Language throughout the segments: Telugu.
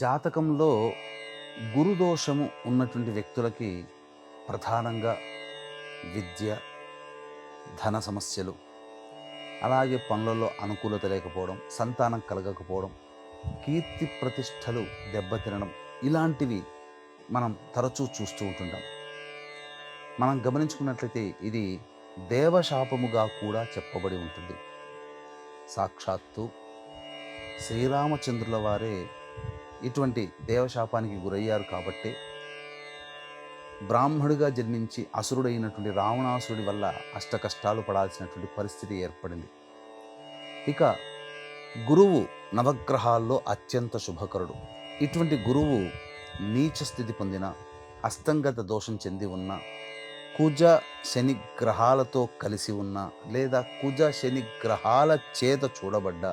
జాతకంలో గురుదోషము ఉన్నటువంటి వ్యక్తులకి ప్రధానంగా విద్య, ధన సమస్యలు, అలాగే పనులలో అనుకూలత లేకపోవడం, సంతానం కలగకపోవడం, కీర్తి ప్రతిష్టలు దెబ్బతినడం, ఇలాంటివి మనం తరచూ చూస్తూ ఉంటుంటాం. మనం గమనించుకున్నట్లయితే ఇది దేవశాపముగా కూడా చెప్పబడి ఉంటుంది. సాక్షాత్తు శ్రీరామచంద్రుల వారే ఇటువంటి దేవశాపానికి గురయ్యారు కాబట్టి బ్రాహ్మడుగా జన్మించి అసురుడైనటువంటి రావణాసురుడి వల్ల అష్ట కష్టాలు పడాల్సినటువంటి పరిస్థితి ఏర్పడింది. ఇక గురువు నవగ్రహాల్లో అత్యంత శుభకరుడు. ఇటువంటి గురువు నీచ స్థితి పొందిన, అస్తంగత దోషం చెంది ఉన్న, కుజ శని గ్రహాలతో కలిసి ఉన్న, లేదా కుజ శని గ్రహాల చేత చూడబడ్డ,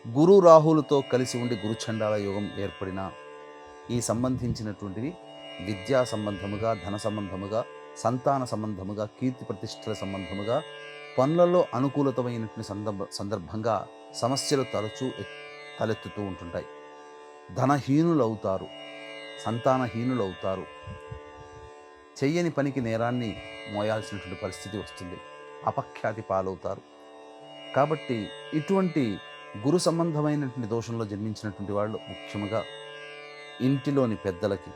గురు రాహులతో కలిసి ఉండి గురుచండాల యోగం ఏర్పడిన, ఈ సంబంధించినటువంటివి విద్యా సంబంధముగా, ధన సంబంధముగా, సంతాన సంబంధముగా, కీర్తి ప్రతిష్టల సంబంధముగా, పనులలో అనుకూలతమైనటువంటి సందర్భంగా సమస్యలు తరచూ తలెత్తుతూ ఉంటుంటాయి. ధనహీనులవుతారు, సంతానహీనులవుతారు, చెయ్యని పనికి నేరాన్ని మోయాల్సినటువంటి పరిస్థితి వస్తుంది, అపఖ్యాతి పాలవుతారు. కాబట్టి ఇటువంటి గురు సంబంధమైనటువంటి దోషంలో జన్మించినటువంటి వాళ్ళు ముఖ్యంగా ఇంటిలోని పెద్దలకి,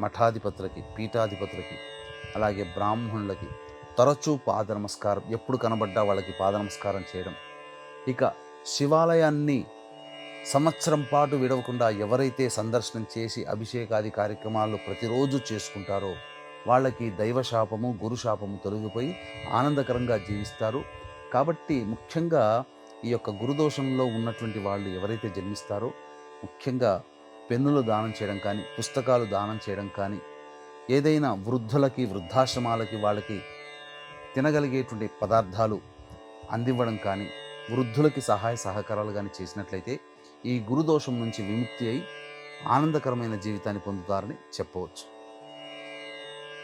మఠాధిపతులకి, పీఠాధిపతులకి, అలాగే బ్రాహ్మణులకి తరచూ పాద నమస్కారం, ఎప్పుడు కనబడ్డా వాళ్ళకి పాద నమస్కారం చేయడం. ఇక శివాలయాన్ని సంవత్సరం పాటు విడవకుండా ఎవరైతే సందర్శనం చేసి అభిషేకాది కార్యక్రమాలు ప్రతిరోజు చేసుకుంటారో వాళ్ళకి దైవశాపము, గురుశాపము తొలగిపోయి ఆనందకరంగా జీవిస్తారు. కాబట్టి ముఖ్యంగా ఈ యొక్క గురుదోషంలో ఉన్నటువంటి వాళ్ళు ఎవరైతే జన్మిస్తారో ముఖ్యంగా పెన్నులు దానం చేయడం కానీ, పుస్తకాలు దానం చేయడం కానీ, ఏదైనా వృద్ధులకి, వృద్ధాశ్రమాలకి వాళ్ళకి తినగలిగేటువంటి పదార్థాలు అందివ్వడం కానీ, వృద్ధులకి సహాయ సహకారాలు కానీ చేసినట్లయితే ఈ గురుదోషం నుంచి విముక్తి అయి ఆనందకరమైన జీవితాన్ని పొందుతారని చెప్పవచ్చు.